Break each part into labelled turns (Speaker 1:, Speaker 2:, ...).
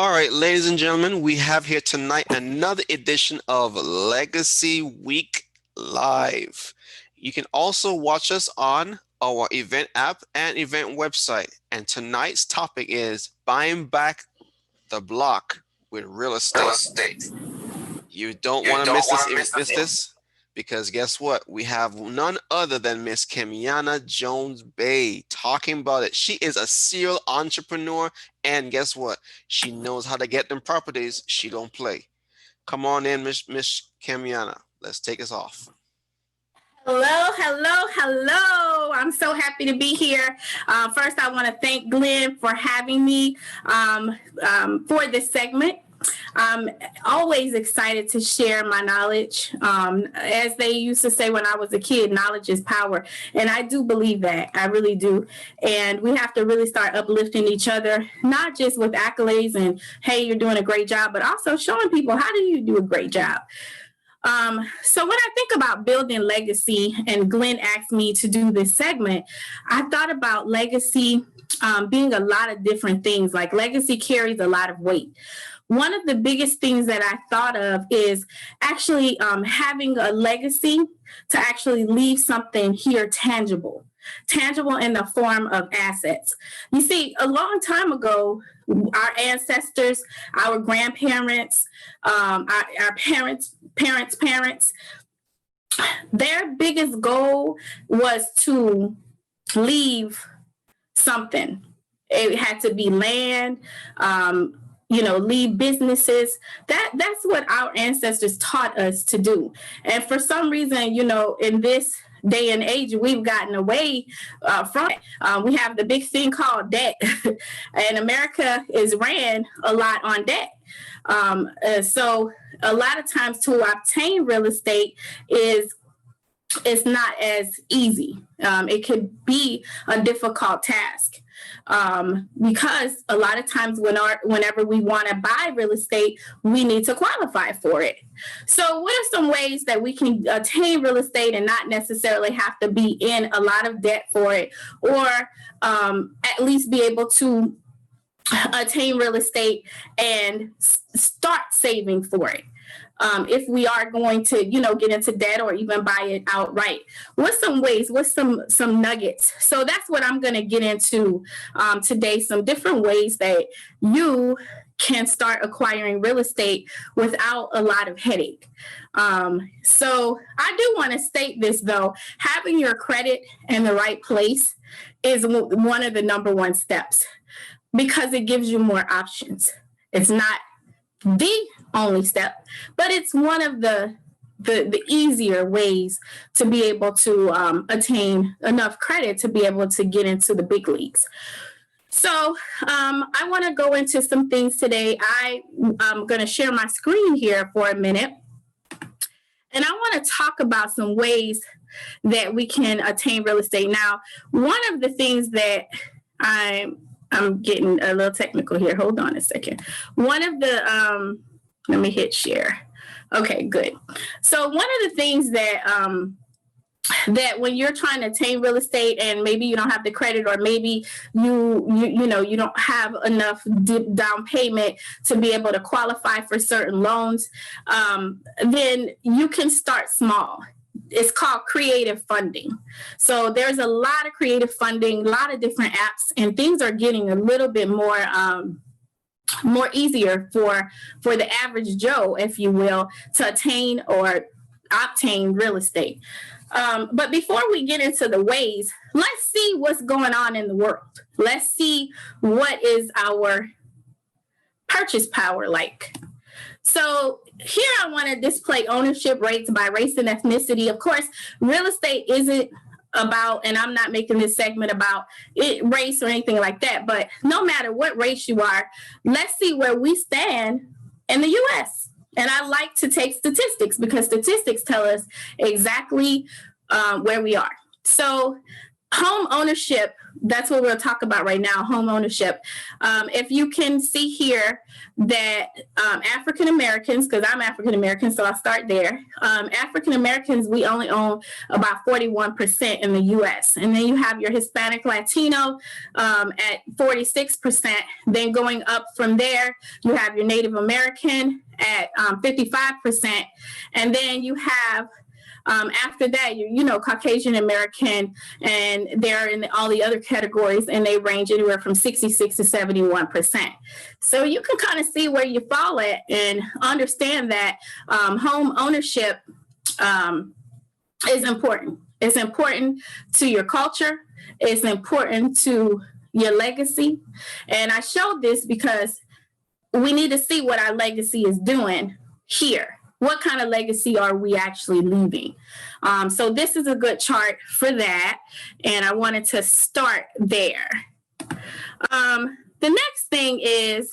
Speaker 1: All right, ladies and gentlemen, we have here tonight another edition of Legacy Week Live. You can also watch us on our event app and event website. And tonight's topic is buying back the block with real estate. You don't want to miss this because guess what? We have none other than Miss Kemyana Jones-Bay talking about it. She is a serial entrepreneur, and guess what? She knows how to get them properties. She don't play. Come on in, Miss Kemyana. Let's take us off.
Speaker 2: Hello. I'm so happy to be here. First, I want to thank Glenn for having me for this segment. I'm always excited to share my knowledge. As they used to say when I was a kid, knowledge is power. And I do believe that. I really do. And we have to really start uplifting each other, not just with accolades and, hey, you're doing a great job, but also showing people how do you do a great job. So when I think about building legacy, and Glenn asked me to do this segment, I thought about legacy being a lot of different things. Like legacy carries a lot of weight. One of the biggest things that I thought of is actually having a legacy to actually leave something here tangible in the form of assets. You see, a long time ago, our ancestors, our grandparents, our parents, their biggest goal was to leave something. It had to be land, leave businesses. That's what our ancestors taught us to do. And for some reason, in this day and age, we've gotten away from it. We have the big thing called debt, and America is ran a lot on debt. So a lot of times to obtain real estate it's not as easy. It could be a difficult task. Because a lot of times whenever we want to buy real estate, we need to qualify for it. So what are some ways that we can attain real estate and not necessarily have to be in a lot of debt for it, or at least be able to attain real estate and start saving for it? If we are going to, get into debt or even buy it outright. What's some ways? What's some nuggets? So that's what I'm going to get into today, some different ways that you can start acquiring real estate without a lot of headache. So I do want to state this, though. Having your credit in the right place is one of the number one steps because it gives you more options. It's not the only step, but it's one of the easier ways to be able to attain enough credit to be able to get into the big leagues. So I want to go into some things today. I'm going to share my screen here for a minute, and I want to talk about some ways that we can attain real estate. Now, one of the things that I'm getting a little technical here. Hold on a second. One of the, let me hit share. Okay, good. So one of the things that when you're trying to attain real estate and maybe you don't have the credit, or maybe you don't have enough down payment to be able to qualify for certain loans, then you can start small. It's called creative funding. So there's a lot of creative funding, a lot of different apps, and things are getting a little bit more easier for the average Joe, if you will, to attain or obtain real estate. But before we get into the ways, let's see what's going on in the world. Let's see what is our purchase power like. So here I want to display ownership rates by race and ethnicity. Of course, real estate isn't about, and I'm not making this segment about race or anything like that, but no matter what race you are, let's see where we stand in the U.S. And I like to take statistics because statistics tell us exactly where we are. So home ownership that's what we'll talk about right now, home ownership. If you can see here that African Americans, because I'm African American, so I'll start there. African Americans, we only own about 41% in the US. And then you have your Hispanic Latino at 46%. Then going up from there, you have your Native American at 55%. And then you have after that, Caucasian American, and they're in all the other categories, and they range anywhere from 66 to 71%. So you can kind of see where you fall at and understand that home ownership is important. It's important to your culture. It's important to your legacy. And I showed this because we need to see what our legacy is doing here. What kind of legacy are we actually leaving? So this is a good chart for that. And I wanted to start there. The next thing is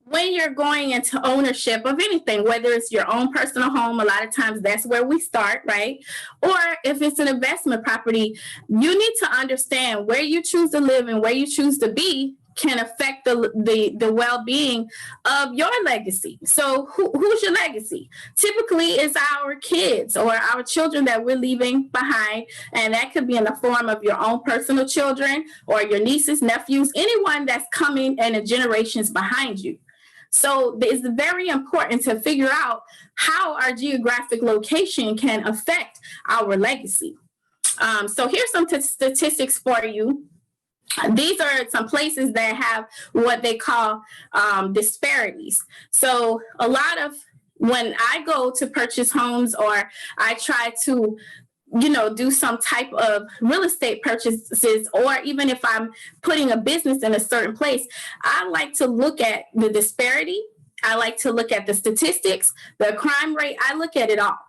Speaker 2: when you're going into ownership of anything, whether it's your own personal home, a lot of times that's where we start, right? Or if it's an investment property, you need to understand where you choose to live and where you choose to be can affect the well-being of your legacy. So who's your legacy? Typically, it's our kids or our children that we're leaving behind. And that could be in the form of your own personal children or your nieces, nephews, anyone that's coming in the generations behind you. So it's very important to figure out how our geographic location can affect our legacy. So here's some statistics for you. These are some places that have what they call disparities. So a lot of when I go to purchase homes or I try to do some type of real estate purchases, or even if I'm putting a business in a certain place, I like to look at the disparity. I like to look at the statistics, the crime rate. I look at it all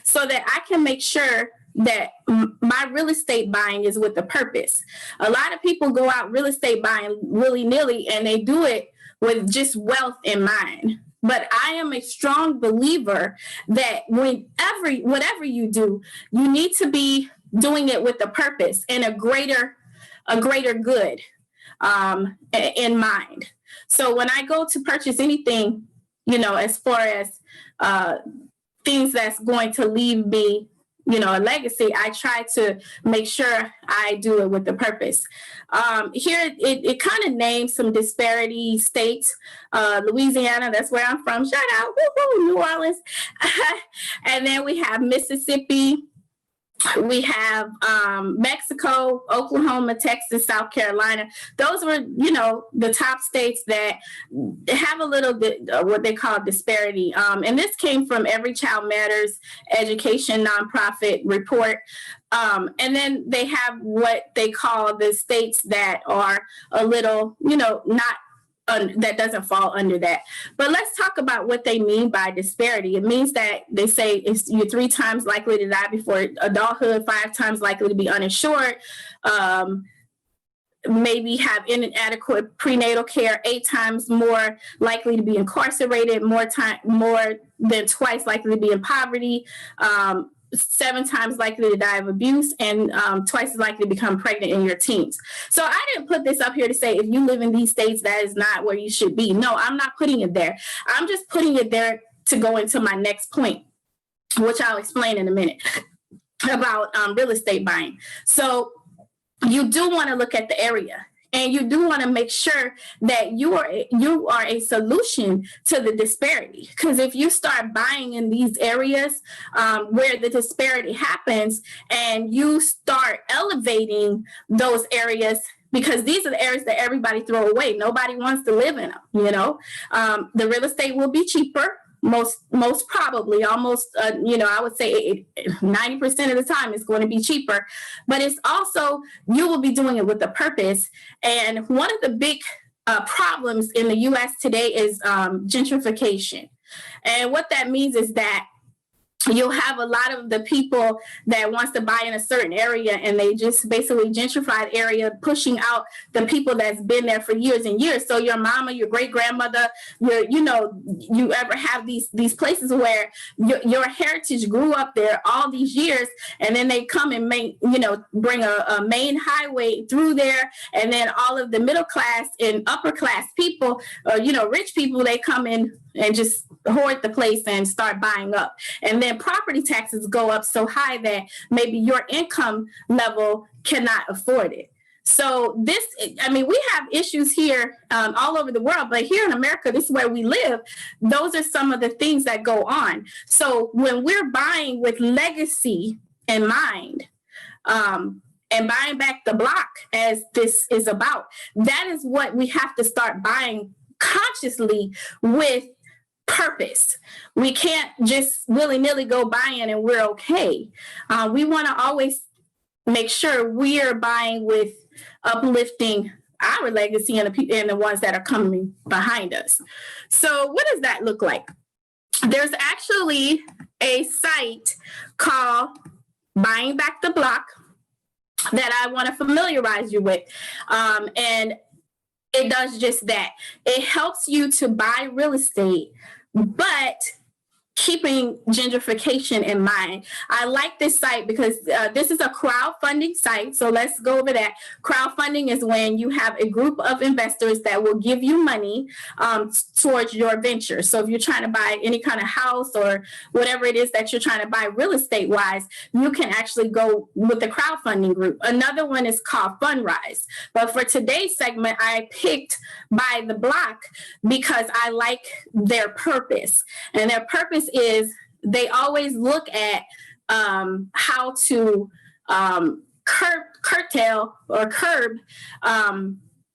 Speaker 2: so that I can make sure that my real estate buying is with a purpose. A lot of people go out real estate buying willy-nilly and they do it with just wealth in mind. But I am a strong believer that whatever you do, you need to be doing it with a purpose and a greater good in mind. So when I go to purchase anything, as far as things that's going to leave me a legacy, I try to make sure I do it with the purpose. Here, it kind of names some disparity states. Louisiana, that's where I'm from. Shout out, woo-hoo, New Orleans. And then we have Mississippi. We have Mexico, Oklahoma, Texas, South Carolina. Those were, the top states that have a little bit of what they call disparity. And this came from Every Child Matters education nonprofit report. And then they have what they call the states that are a little, not that doesn't fall under that. But let's talk about what they mean by disparity. It means that they say you're 3 times likely to die before adulthood, 5 times likely to be uninsured, maybe have inadequate prenatal care, 8 times more likely to be incarcerated, more than twice likely to be in poverty, 7 times likely to die of abuse, and twice as likely to become pregnant in your teens. So I didn't put this up here to say if you live in these states, that is not where you should be. No, I'm not putting it there. I'm just putting it there to go into my next point, which I'll explain in a minute about real estate buying. So you do want to look at the area. And you do want to make sure that you are a solution to the disparity. Because if you start buying in these areas where the disparity happens and you start elevating those areas, because these are the areas that everybody throw away. Nobody wants to live in them, the real estate will be cheaper. Most probably, almost, I would say 90% of the time it's going to be cheaper, but it's also, you will be doing it with a purpose. And one of the big problems in the U.S. today is gentrification. And what that means is that you'll have a lot of the people that wants to buy in a certain area, and they just basically gentrified area, pushing out the people that's been there for years and years. So your mama, your great grandmother, you ever have these places where your heritage grew up there all these years, and then they come and bring a main highway through there, and then all of the middle class and upper class people, rich people, they come in and just hoard the place and start buying up. And then property taxes go up so high that maybe your income level cannot afford it. So we have issues here all over the world, but here in America, this is where we live. Those are some of the things that go on. So when we're buying with legacy in mind, and buying back the block, as this is about, that is what we have to start buying consciously with purpose. We can't just willy-nilly go buying and we're okay. We want to always make sure we are buying with uplifting our legacy and the ones that are coming behind us. So what does that look like? There's actually a site called Buying Back the Block that I want to familiarize you with. And it does just that. It helps you to buy real estate, but keeping gentrification in mind. I like this site because this is a crowdfunding site. So let's go over that. Crowdfunding is when you have a group of investors that will give you money towards your venture. So if you're trying to buy any kind of house or whatever it is that you're trying to buy real estate wise, you can actually go with the crowdfunding group. Another one is called Fundrise. But for today's segment, I picked Buy the Block because I like their purpose. And their purpose is they always look at how to curb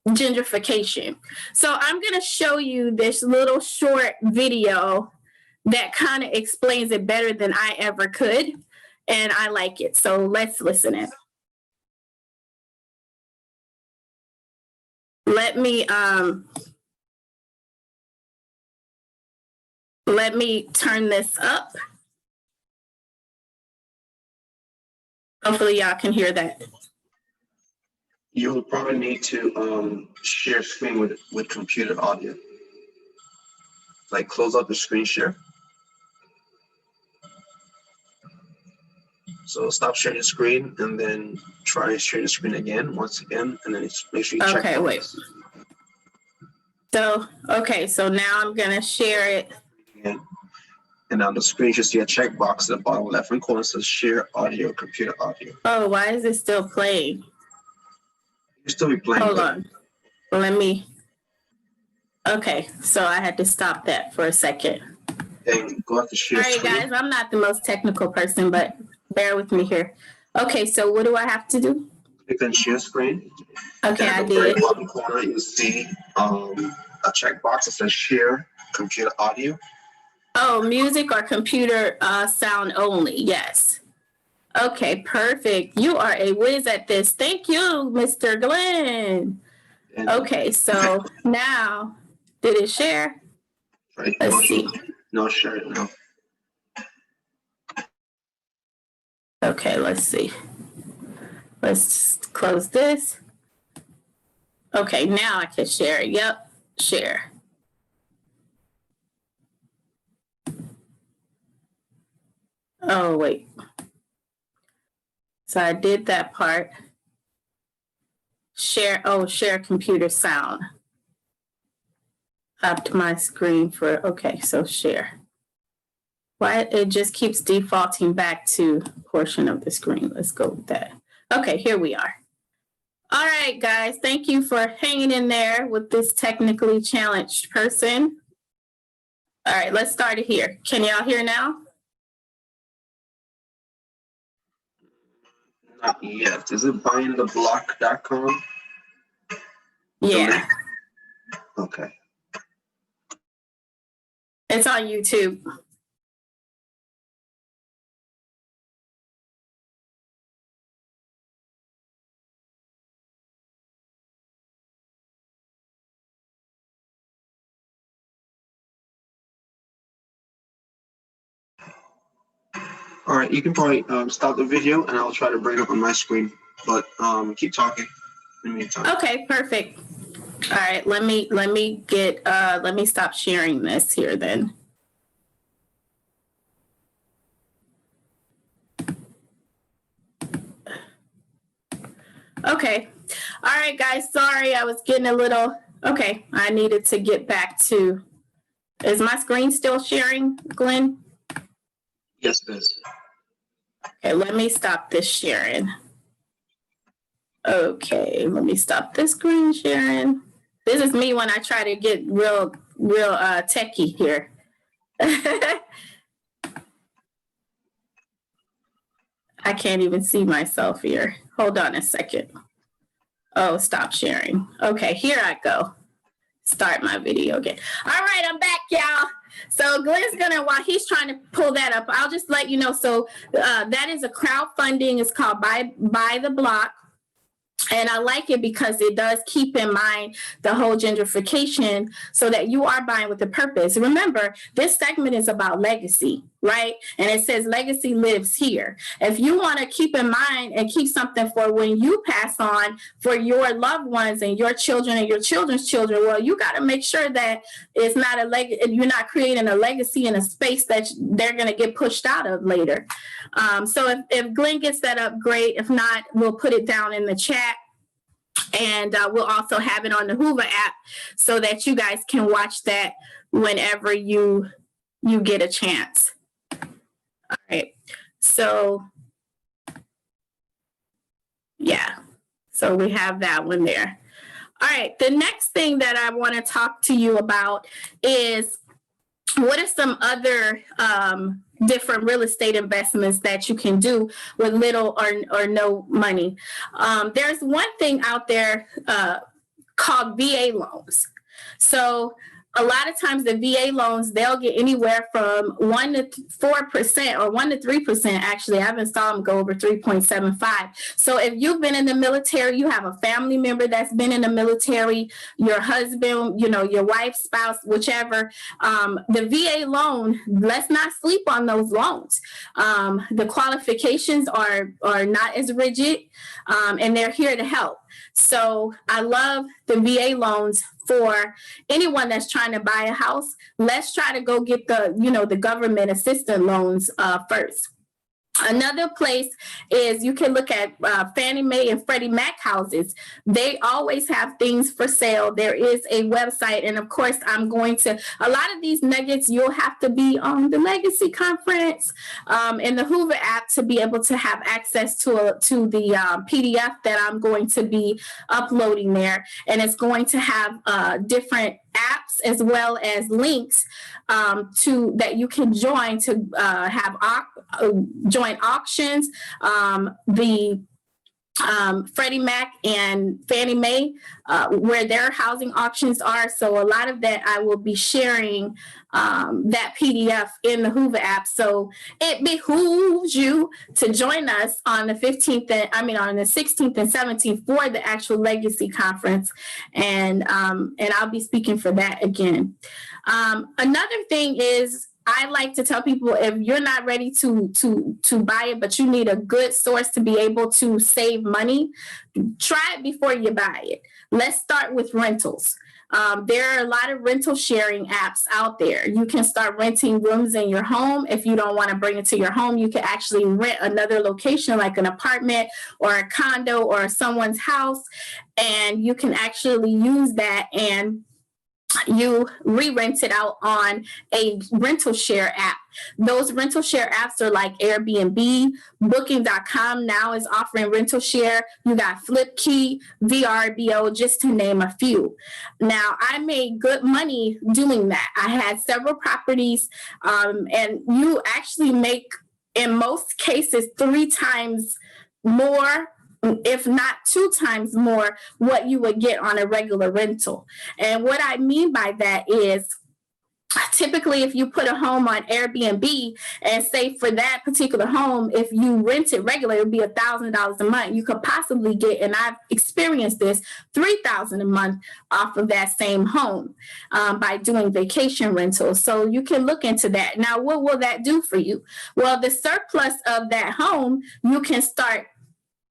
Speaker 2: gentrification. So I'm going to show you this little short video that kind of explains it better than I ever could, and I like it. So let's listen in. Let me turn this up. Hopefully y'all can hear that.
Speaker 1: You'll probably need to share screen with computer audio. Like close out the screen share. So stop sharing the screen and then try and share the screen again, once again, and then make sure you check.
Speaker 2: Okay, wait. So now I'm gonna share it.
Speaker 1: Again. And on the screen, you see a checkbox at the bottom left hand corner that says share audio, computer audio.
Speaker 2: Oh, why is it still playing?
Speaker 1: You still be playing.
Speaker 2: Hold on. Okay, so I had to stop that for a second.
Speaker 1: And go out to share.
Speaker 2: All right,
Speaker 1: screen.
Speaker 2: guys, I'm not the most technical person, but bear with me here. Okay, so what do I have to do?
Speaker 1: Click on share screen.
Speaker 2: Okay, I
Speaker 1: did.
Speaker 2: did.
Speaker 1: At the bottom corner, you'll see a checkbox that says share computer audio.
Speaker 2: Oh, music or computer sound only. Yes. Okay, perfect. You are a whiz at this. Thank you, Mr. Glenn. Okay, so now, did it share?
Speaker 1: Right.
Speaker 2: Let's see.
Speaker 1: No, share it now.
Speaker 2: Okay, let's see. Let's close this. Okay, now I can share. Yep, share. Oh, wait. So I did that part. Share computer sound. Optimize screen for, okay, so share. Why it just keeps defaulting back to portion of the screen. Let's go with that. Okay, here we are. All right, guys, thank you for hanging in there with this technically challenged person. All right, let's start it here. Can y'all hear now?
Speaker 1: Not yet. Is it buyingtheblock.com?
Speaker 2: Yeah.
Speaker 1: Okay.
Speaker 2: It's on YouTube.
Speaker 1: All right, you can probably stop the video and I'll try to bring it up on my screen. But keep talking in the meantime.
Speaker 2: Okay, perfect. All right, let me stop sharing this here then. Okay. All right, guys. Sorry, I was getting a little. Okay, I needed to get back to. Is my screen still sharing, Glenn?
Speaker 1: Yes, it is.
Speaker 2: Okay, let me stop this sharing. Okay, let me stop this screen sharing. This is me when I try to get real techie here. I can't even see myself here. Hold on a second. Oh, stop sharing. Okay, here I go. Start my video again. All right, I'm back, y'all. So Glenn's gonna, while he's trying to pull that up, I'll just let you know. So that is a crowdfunding. It's called Buy the Block. And I like it because it does keep in mind the whole gentrification so that you are buying with a purpose. Remember, this segment is about legacy, right? And it says legacy lives here. If you want to keep in mind and keep something for when you pass on for your loved ones and your children and your children's children, well, you got to make sure that it's not you're not creating a legacy in a space that they're going to get pushed out of later. So if Glenn gets that up, great. If not, we'll put it down in the chat. And we'll also have it on the Hoover app so that you guys can watch that whenever you get a chance. All right. So, yeah. So we have that one there. All right. The next thing that I want to talk to you about is what are some other different real estate investments that you can do with little or no money. There's one thing out there called VA loans. So a lot of times the VA loans, they'll get anywhere from 1 to 4% or 1 to 3%. Actually, I haven't saw them go over 3.75. So if you've been in the military, you have a family member that's been in the military, your husband, your wife, spouse, whichever, the VA loan, let's not sleep on those loans. The qualifications are not as rigid, and they're here to help. So I love the VA loans for anyone that's trying to buy a house. Let's try to go get the government assistance loans first. Another place is you can look at Fannie Mae and Freddie Mac houses. They always have things for sale. There is a website. And of course, a lot of these nuggets, you'll have to be on the Legacy Conference and the Hoover app to be able to have access to the PDF that I'm going to be uploading there. And it's going to have different apps as well as links that you can join to join auctions. The Freddie Mac and Fannie Mae, where their housing auctions are. So a lot of that I will be sharing that PDF in the Hoover app. So it behooves you to join us on the 16th and 17th for the actual Legacy Conference. And I'll be speaking for that again. Another thing is, I like to tell people, if you're not ready to buy it, but you need a good source to be able to save money, try it before you buy it. Let's start with rentals. There are a lot of rental sharing apps out there. You can start renting rooms in your home. If you don't want to bring it to your home, you can actually rent another location like an apartment or a condo or someone's house, and you can actually use that and you re-rent it out on a rental share app. Those rental share apps are like Airbnb, Booking.com now is offering rental share. You got Flipkey, VRBO, just to name a few. Now, I made good money doing that. I had several properties, and you actually make, in most cases, 3 times more, if not 2 times more, what you would get on a regular rental. And what I mean by that is typically if you put a home on Airbnb and say for that particular home, if you rent it regularly, it would be $1,000 a month. You could possibly get, and I've experienced this, $3,000 a month off of that same home by doing vacation rentals. So you can look into that. Now, what will that do for you? Well, the surplus of that home, you can start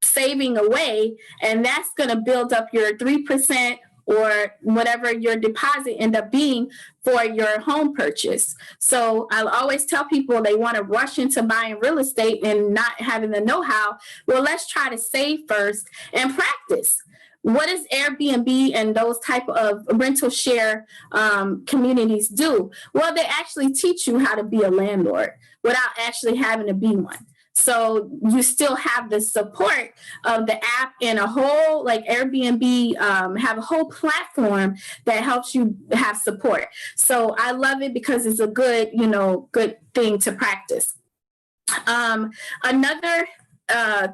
Speaker 2: saving away, and that's going to build up your 3% or whatever your deposit end up being for your home purchase. So I'll always tell people they want to rush into buying real estate and not having the know-how. Well, let's try to save first and practice. What does Airbnb and those type of rental share communities do? Well, they actually teach you how to be a landlord without actually having to be one. So you still have the support of the app and a whole, like Airbnb, have a whole platform that helps you have support. So I love it because it's a good, good thing to practice. Another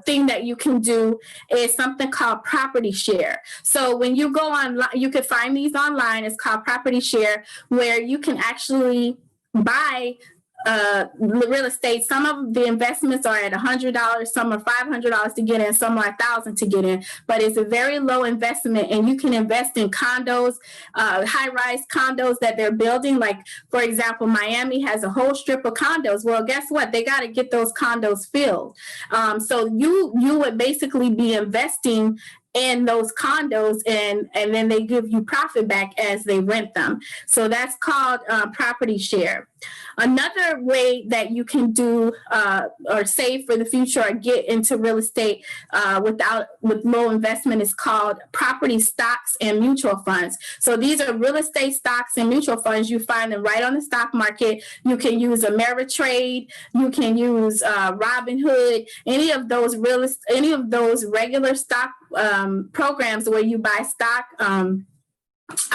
Speaker 2: thing that you can do is something called property share. So when you go online, you can find these online. It's called property share, where you can actually buy real estate. Some of the investments are at $100, some are $500 to get in, some are $1,000 to get in, but it's a very low investment, and you can invest in condos, high-rise condos that they're building. Like, for example, Miami has a whole strip of condos. Well, guess what? They got to get those condos filled. So you would basically be investing in those condos, and then they give you profit back as they rent them. So that's called property share. Another way that you can do or save for the future or get into real estate with low investment is called property stocks and mutual funds. So these are real estate stocks and mutual funds. You find them right on the stock market. You can use Ameritrade. You can use Robinhood. Any of those regular stock programs where you buy stock.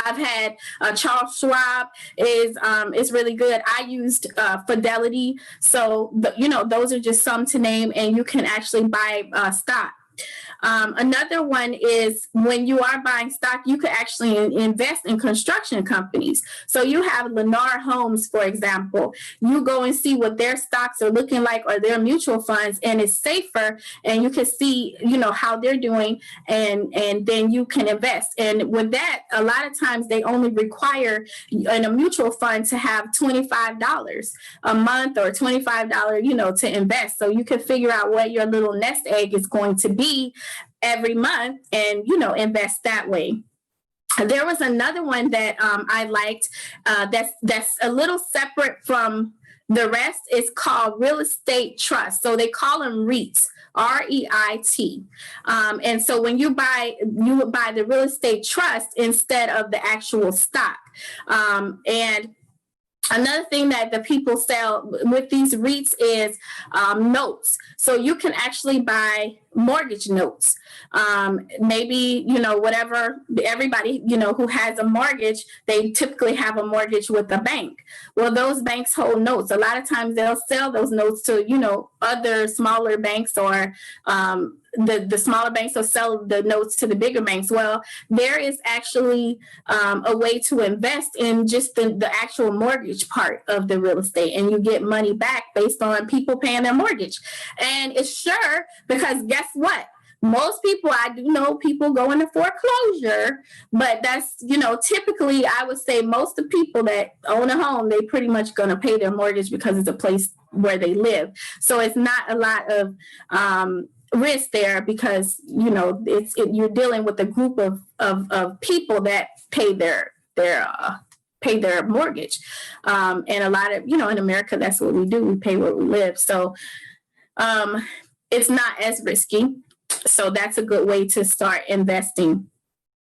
Speaker 2: I've had Charles Schwab is really good. I used Fidelity. So, those are just some to name, and you can actually buy stock. Another one is when you are buying stock, you could actually invest in construction companies. So you have Lennar Homes, for example. You go and see what their stocks are looking like or their mutual funds, and it's safer, and you can see, how they're doing, and then you can invest. And with that, a lot of times they only require in a mutual fund to have $25 a month or $25, to invest. So you can figure out what your little nest egg is going to be every month and, invest that way. There was another one that I liked that's a little separate from the rest. It's called real estate trust. So they call them REITs. REIT. And so when you would buy the real estate trust instead of the actual stock. And another thing that the people sell with these REITs is notes. So you can actually buy mortgage notes. Maybe, whatever, everybody, who has a mortgage, they typically have a mortgage with a bank. Well, those banks hold notes. A lot of times they'll sell those notes to, other smaller banks, or the smaller banks will sell the notes to the bigger banks. Well, there is actually a way to invest in just the actual mortgage part of the real estate, and you get money back based on people paying their mortgage. And it's sure, because guess what? Most people, I do know people go into foreclosure, but that's, typically I would say most of the people that own a home, they pretty much going to pay their mortgage because it's a place where they live. So it's not a lot of risk there, because, you're dealing with a group of people that pay their mortgage. And a lot of, in America, that's what we do. We pay where we live. So it's not as risky. So that's a good way to start investing.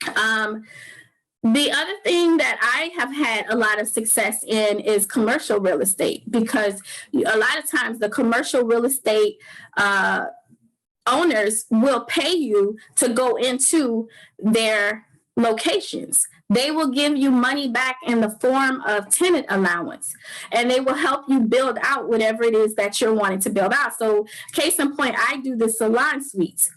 Speaker 2: The other thing that I have had a lot of success in is commercial real estate, because a lot of times the commercial real estate owners will pay you to go into their locations. They will give you money back in the form of tenant allowance, and they will help you build out whatever it is that you're wanting to build out. So case in point, I do the salon suites.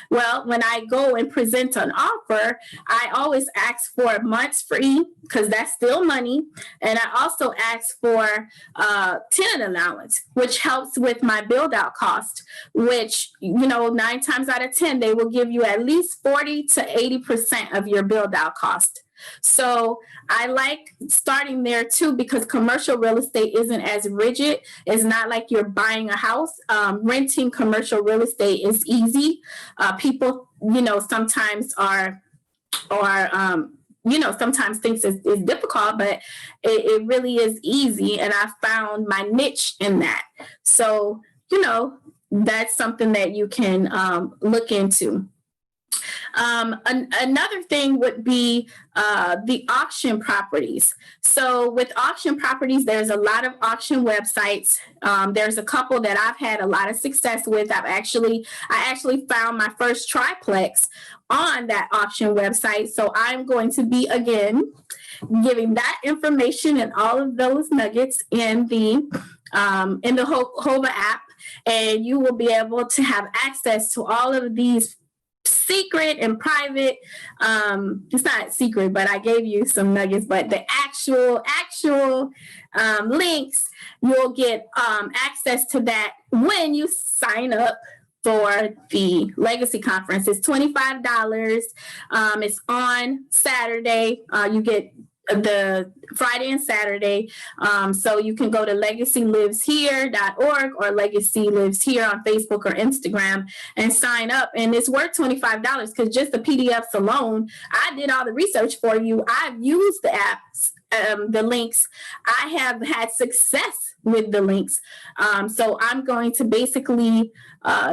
Speaker 2: Well, when I go and present an offer, I always ask for months free because that's still money. And I also ask for tenant allowance, which helps with my build out cost, which, 9 times out of 10, they will give you at least 40 to 80% of your build out cost. So I like starting there too because commercial real estate isn't as rigid. It's not like you're buying a house. Renting commercial real estate is easy. People, sometimes sometimes thinks it's difficult, but it really is easy. And I found my niche in that. So, that's something that you can look into. Another thing would be the auction properties. So with auction properties, there's a lot of auction websites. There's a couple that I've had a lot of success with. I actually found my first triplex on that auction website. So I'm going to be again giving that information and all of those nuggets in the Hova app, and you will be able to have access to all of these secret and private. It's not secret, but I gave you some nuggets. But the actual links, you'll get access to that when you sign up for the Legacy Conference. It's $25. It's on Saturday. You get the Friday and Saturday. So you can go to legacyliveshere.org or Legacy Lives Here on Facebook or Instagram and sign up. And it's worth $25 because just the PDFs alone, I did all the research for you. I've used the apps, the links. I have had success with the links. So I'm going to basically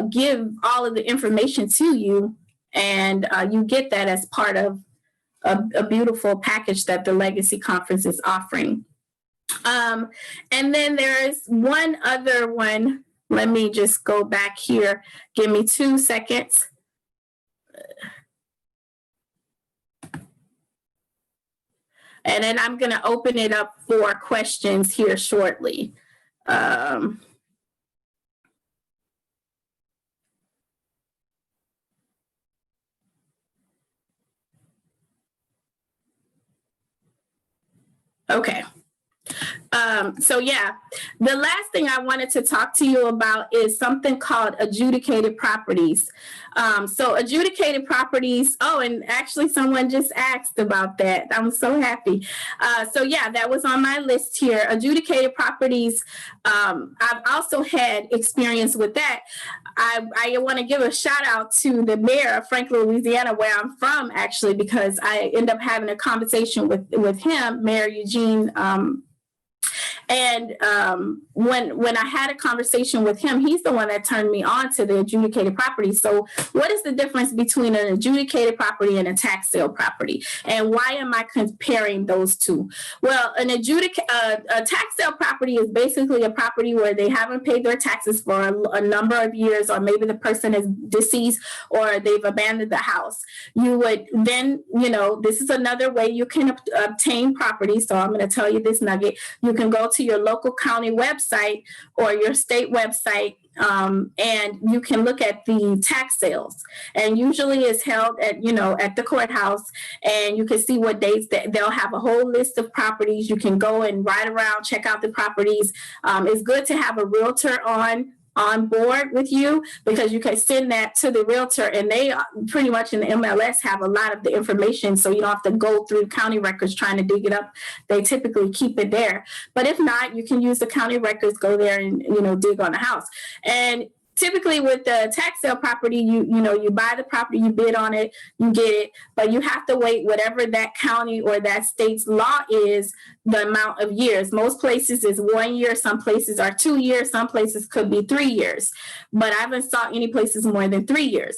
Speaker 2: give all of the information to you, and you get that as part of a beautiful package that the Legacy Conference is offering. And then there's one other one. Let me just go back here. Give me 2 seconds. And then I'm going to open it up for questions here shortly. Okay. So yeah, the last thing I wanted to talk to you about is something called adjudicated properties. So adjudicated properties, and actually someone just asked about that. I'm so happy. So yeah, that was on my list here. Adjudicated properties, I've also had experience with that. I want to give a shout out to the mayor of Franklin, Louisiana, where I'm from, actually, because I end up having a conversation with him, Mayor Eugene. And when I had a conversation with him, he's the one that turned me on to the adjudicated property. So what is the difference between an adjudicated property and a tax sale property? And why am I comparing those two? Well, a tax sale property is basically a property where they haven't paid their taxes for a number of years, or maybe the person is deceased or they've abandoned the house. You would then, this is another way you can obtain property. So I'm going to tell you this nugget. You can go to your local county website or your state website, and you can look at the tax sales. And usually it's held at the courthouse, and you can see what dates that they'll have a whole list of properties. You can go and ride around, check out the properties. It's good to have a realtor on board with you, because you can send that to the realtor, and they pretty much in the MLS have a lot of the information, so you don't have to go through county records trying to dig it up. They typically keep it there. But if not, you can use the county records, go there and dig on the house. And typically with the tax sale property, you buy the property, you bid on it, you get it, but you have to wait whatever that county or that state's law is, the amount of years. Most places is 1 year, some places are 2 years, some places could be 3 years, but I haven't saw any places more than 3 years.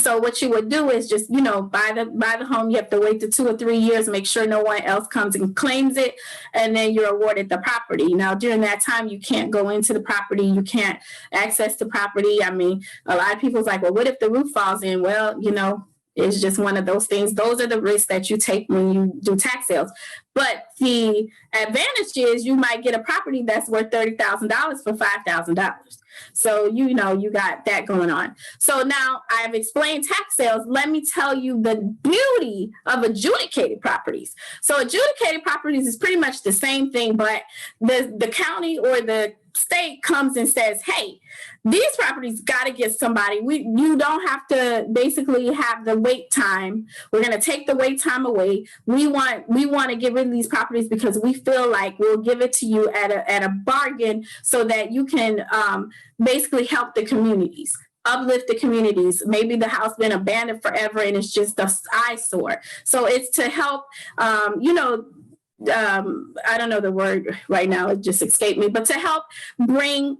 Speaker 2: So what you would do is just, buy the home. You have to wait the 2 or 3 years, make sure no one else comes and claims it, and then you're awarded the property. Now, during that time, you can't go into the property. You can't access the property. I mean, a lot of people's like, well, what if the roof falls in? Well, it's just one of those things. Those are the risks that you take when you do tax sales. But the advantage is you might get a property that's worth $30,000 for $5,000. So, you got that going on. So now I've explained tax sales. Let me tell you the beauty of adjudicated properties. So adjudicated properties is pretty much the same thing, but the county or the state comes and says, hey, these properties got to get somebody. You don't have to basically have the wait time. We're going to take the wait time away. We want to get rid of these properties because we feel like we'll give it to you at a bargain so that you can basically help the communities, uplift the communities. Maybe the house been abandoned forever and it's just an eyesore. So it's to help, I don't know the word right now, it just escaped me, but to help bring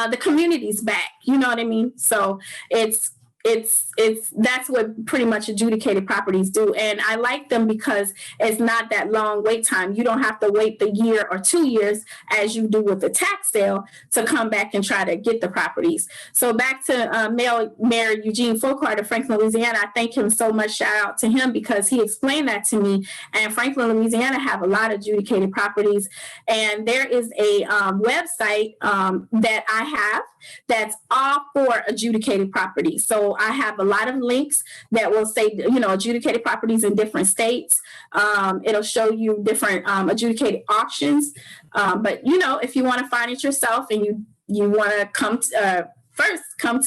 Speaker 2: the communities back, you know what I mean? So it's that's what pretty much adjudicated properties do. And I like them because it's not that long wait time. You don't have to wait the year or 2 years as you do with the tax sale to come back and try to get the properties. So back to Mayor Eugene Folkart of Franklin, Louisiana. I thank him so much. Shout out to him because he explained that to me. And Franklin, Louisiana have a lot of adjudicated properties. And there is a website that I have that's all for adjudicated properties. So I have a lot of links that will say, adjudicated properties in different states. It'll show you different adjudicated auctions. But, if you want to find it yourself and you want to come to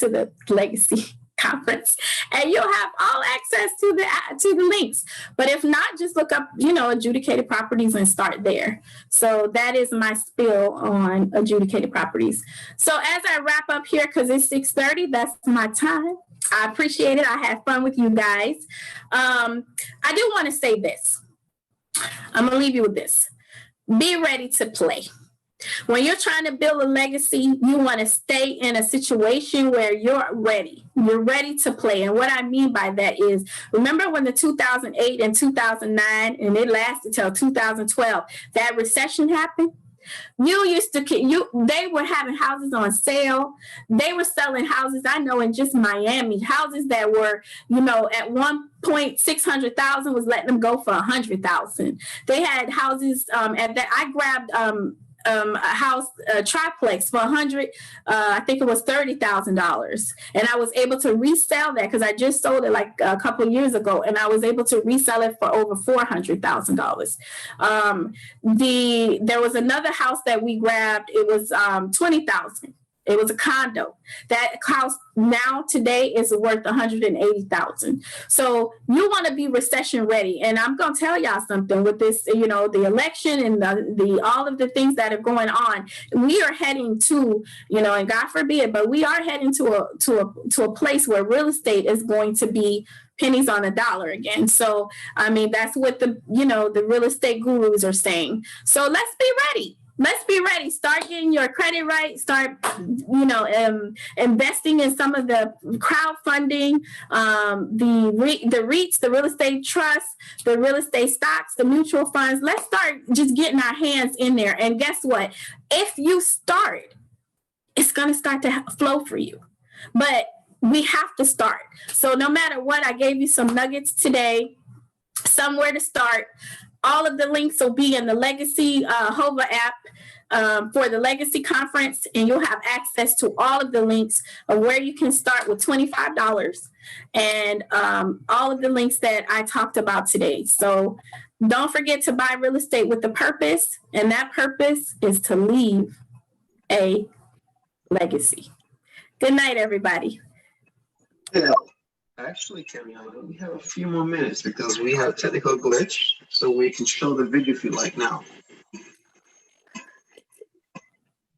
Speaker 2: the Legacy Conference and you'll have all access to the links. But if not, just look up, adjudicated properties and start there. So that is my spiel on adjudicated properties. So as I wrap up here, because it's 6:30, that's my time. I appreciate it. I had fun with you guys. I do want to say this. I'm going to leave you with this. Be ready to play. When you're trying to build a legacy, you want to stay in a situation where you're ready. You're ready to play. And what I mean by that is, remember when the 2008 and 2009, and it lasted till 2012, that recession happened? They were having houses on sale. They were selling houses, I know, in just Miami, houses that were, at one point 600,000 was letting them go for 100,000. They had houses at that. I grabbed a house, a triplex for 100. I think it was $30,000, and I was able to resell that because I just sold it like a couple of years ago, and I was able to resell it for over $400,000. There was another house that we grabbed. It was $20,000. It was a condo. That house now today is worth $180,000. So you want to be recession ready. And I'm going to tell y'all something with this, the election and the all of the things that are going on. We are heading to, and God forbid, but we are heading to a place where real estate is going to be pennies on a dollar again. So, that's what the real estate gurus are saying. So let's be ready. Let's be ready. Start getting your credit right. Start, investing in some of the crowdfunding, the REITs, the real estate trusts, the real estate stocks, the mutual funds. Let's start just getting our hands in there. And guess what? If you start, it's going to start to flow for you. But we have to start. So no matter what, I gave you some nuggets today, somewhere to start. All of the links will be in the Legacy HOVA app for the Legacy Conference, and you'll have access to all of the links of where you can start with $25 and all of the links that I talked about today. So don't forget to buy real estate with a purpose, and that purpose is to leave a legacy. Good night, everybody.
Speaker 1: Yeah. Actually, Kemyana, we have a few more minutes because we have a technical glitch, so we can show the video if you like now.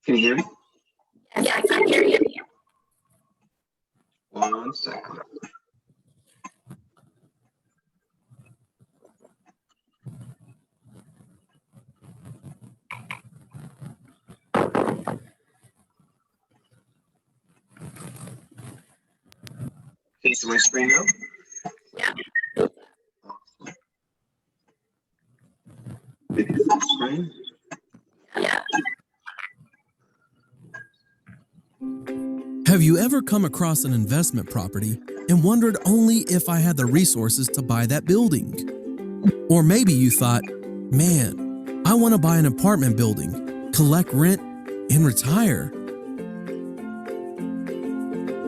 Speaker 1: Can you hear me?
Speaker 2: Yes, I can hear you.
Speaker 1: 1 second. Can you see my screen now?
Speaker 2: Yeah.
Speaker 1: Video full screen.
Speaker 2: Yeah.
Speaker 3: Have you ever come across an investment property and wondered only if I had the resources to buy that building? Or maybe you thought, man, I want to buy an apartment building, collect rent, and retire.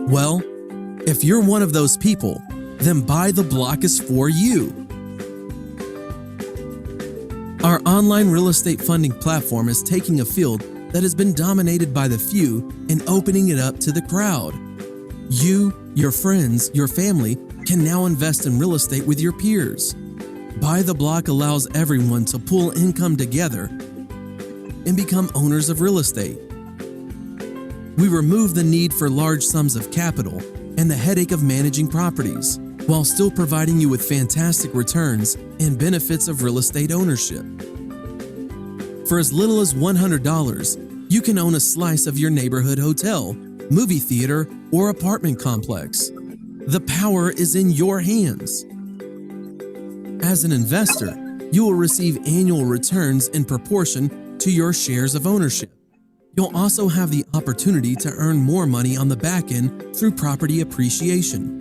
Speaker 3: Well, if you're one of those people, then Buy the Block is for you. Our online real estate funding platform is taking a field that has been dominated by the few and opening it up to the crowd. You, your friends, your family can now invest in real estate with your peers. Buy the Block allows everyone to pool income together and become owners of real estate. We remove the need for large sums of capital and the headache of managing properties, while still providing you with fantastic returns and benefits of real estate ownership. For as little as $100, you can own a slice of your neighborhood hotel, movie theater, or apartment complex. The power is in your hands. As an investor, you will receive annual returns in proportion to your shares of ownership. You'll also have the opportunity to earn more money on the back end through property appreciation.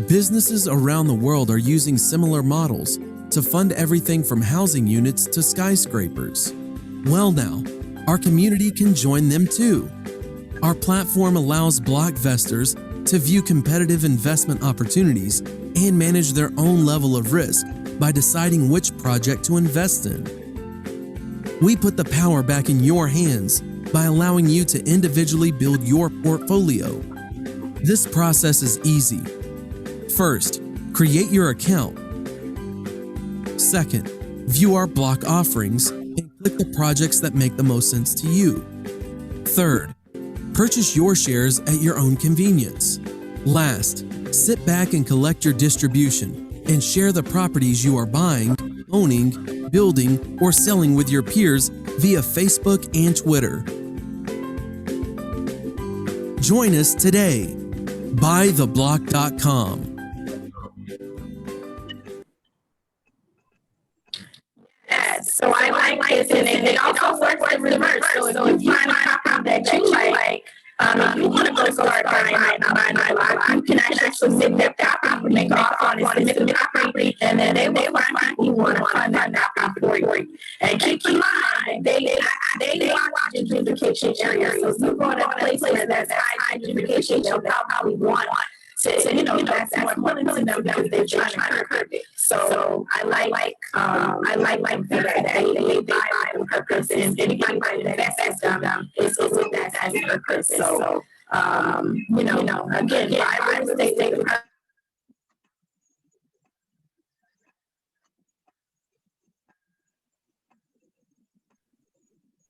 Speaker 3: Businesses around the world are using similar models to fund everything from housing units to skyscrapers. Well now, our community can join them too. Our platform allows blockvestors to view competitive investment opportunities and manage their own level of risk by deciding which project to invest in. We put the power back in your hands by allowing you to individually build your portfolio. This process is easy. First, create your account. Second, view our block offerings and click the projects that make the most sense to you. Third, purchase your shares at your own convenience. Last, sit back and collect your distribution and share the properties you are buying, owning, building, or selling with your peers via Facebook and Twitter. Join us today. Buytheblock.com.
Speaker 2: So I like this, and it also works in reverse. So if you find a property that you like, if you want to go start buying my lot, you can actually submit that property, make an offer on it, submit the property, and then they will find you want to fund that property for you. And keep in mind, they watch gentrification areas. So if you go to a place where there's high gentrification, they'll probably want to, that's more than them because they're trying to curb it. So I like that they buy on purpose, and anybody that invest them is with that as a purpose. So again, buy real estate.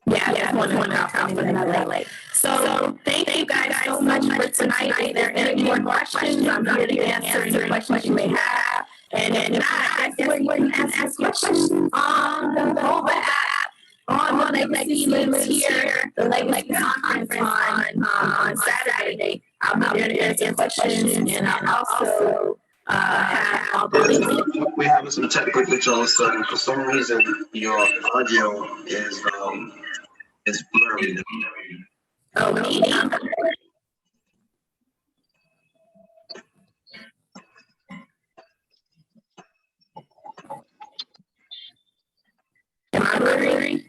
Speaker 2: Yeah, one that I like. So thank you guys so much for tonight. If there are any more questions, I'm here to answer any questions you may have. And if not, I guess we can ask questions on the mobile app. On the Legacy Lives Here, the Legacy Conference on Saturday. I'll be there to answer questions, and I'll also
Speaker 1: we're having some technical glitches, so for some reason your audio is blurry.
Speaker 2: Oh, me? Am I blurry?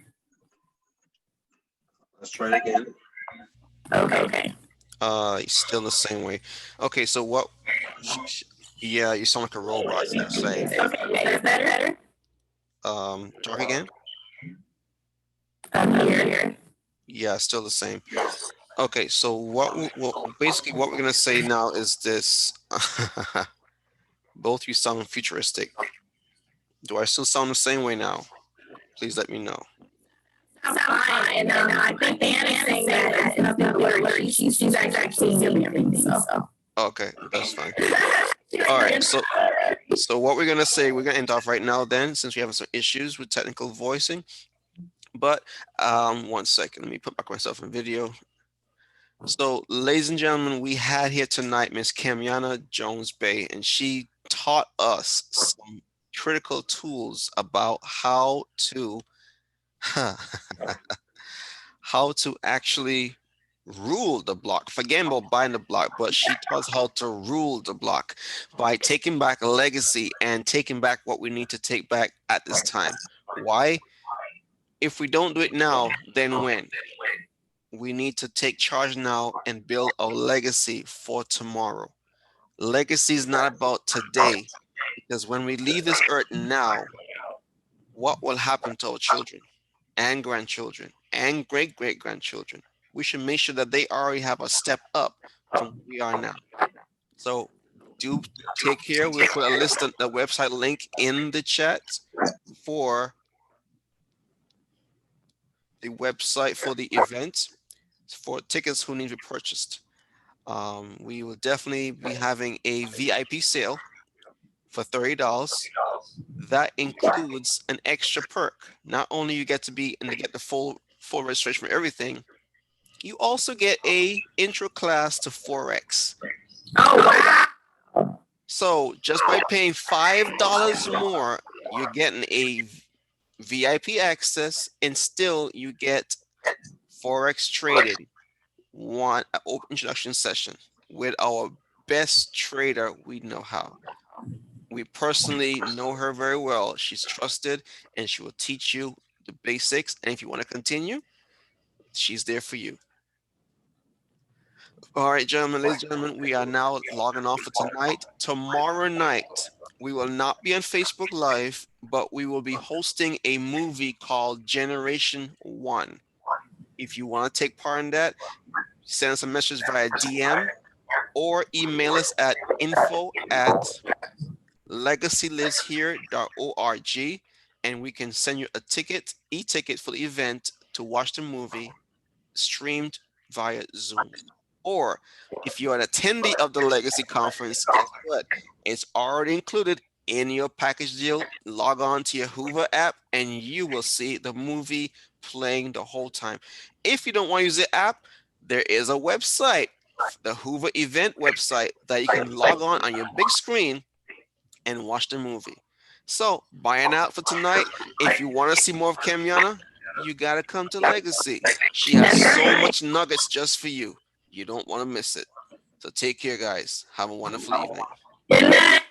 Speaker 1: Let's try it again.
Speaker 2: Okay.
Speaker 1: Still the same way. Okay, so what? Yeah, you sound like a robot. You're saying.
Speaker 2: Okay, that's better.
Speaker 1: Talk again.
Speaker 2: I'm here.
Speaker 1: Yeah, still the same. Okay, so basically what we're gonna say now is this. Both you sound futuristic. Do I still sound the same way now? Please let me know.
Speaker 2: Fine, and I think Anna's saying that it's nothing blurry. She's actually seeing everything. So.
Speaker 1: Okay, that's fine. All right, so what we're gonna say, we're gonna end off right now then, since we have some issues with technical voicing. But 1 second, let me put back myself in video. So, ladies and gentlemen, we had here tonight Miss Kemyana Jones Bay, and she taught us some critical tools about how to actually rule the block. Forget about buying the block, but she taught us how to rule the block by taking back a legacy and taking back what we need to take back at this time. Why? If we don't do it now, then when? we need to take charge now and build our legacy for tomorrow. Legacy is not about today, because when we leave this earth now, what will happen to our children and grandchildren and great great grandchildren? We should make sure that they already have a step up from where we are now. So do take care. We'll put a list on the website link in the chat for the website for the event for tickets who need to be purchased. We will definitely be having a VIP sale for $30. That includes an extra perk. Not only you get to be and to get the full registration for everything, you also get a intro class to Forex.
Speaker 2: Oh wow.
Speaker 1: So just by paying $5 more, you're getting a VIP access, and still you get Forex trading one open introduction session with our best trader we know how. We personally know her very well. She's trusted and she will teach you the basics. And if you want to continue, she's there for you. All right, gentlemen, ladies and gentlemen, we are now logging off for tonight. Tomorrow night, we will not be on Facebook Live, but we will be hosting a movie called Generation One. If you want to take part in that, send us a message via DM or email us at info@legacyliveshere.org, and we can send you a e-ticket for the event to watch the movie streamed via Zoom. Or if you're an attendee of the Legacy Conference, guess what? It's already included in your package deal. Log on to your Hoover app and you will see the movie playing the whole time. If you don't want to use the app, there is a website, the Hoover event website, that you can log on your big screen and watch the movie. So, buying out for tonight. If you want to see more of Kemyana, you got to come to Legacy. She has
Speaker 2: That's
Speaker 1: so
Speaker 2: right.
Speaker 1: much nuggets just for you. You don't want to miss it. So, take care, guys. Have a wonderful evening.
Speaker 2: Good night.